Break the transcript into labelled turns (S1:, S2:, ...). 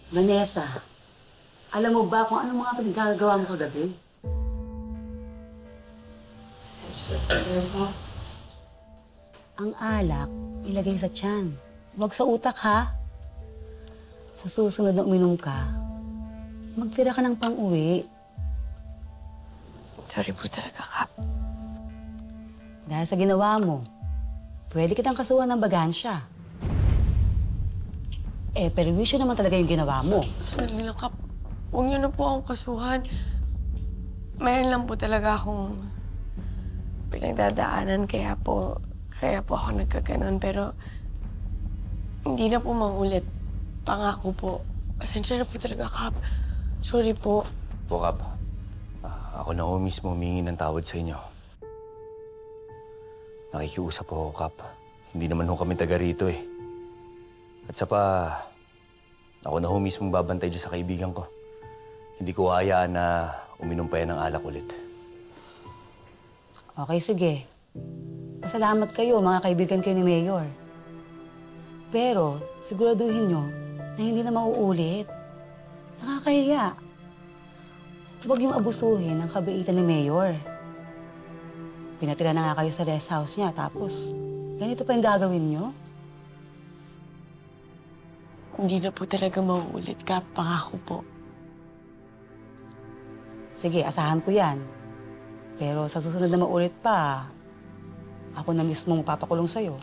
S1: Vanessa, alam mo ba kung ano mga pinagagawa mo kagabi? Ang alak, ilagay sa tiyan. Huwag sa utak, ha? Sa susunod na uminom ka, magtira ka ng pang-uwi.
S2: Sorry po talaga, Kap.
S1: Dahil sa ginawa mo, pwede kitang kasuhan ng bagansya. Eh, perwisyo naman talaga yung ginawa mo.
S2: Sandali lang, Kap. Huwag niyo na po akong kasuhan. Mayroon lang po talaga akong pinagdadaanan, kaya po ako nagkaganon. Pero hindi na po maulit. Pangako po. Pasensya na po talaga, Kap. Sorry po.
S3: Po, Kap. Ako na ho mismo humingi ng tawad sa inyo. Nakikiusap po ako, Kap. Hindi naman ho kami taga rito eh. At sa pa, ako na ho mismo babantay dyan sa kaibigan ko. Hindi ko hayaan na uminom pa yan ng alak ulit.
S1: Okay, sige. Pasalamat kayo, mga kaibigan kayo ni Mayor. Pero, siguraduhin nyo na hindi na mauulit. Nakakahiya. Huwag yung abusuhin ang kabaitan ni Mayor. Pinatira na nga kayo sa rest house niya, tapos ganito pa yung gagawin nyo?
S2: Hindi na po talaga mauulit, Kap. Pangako po.
S1: Sige, asahan ko yan. Pero sa susunod na maulit pa, ako na mismo mapapakulong sa'yo.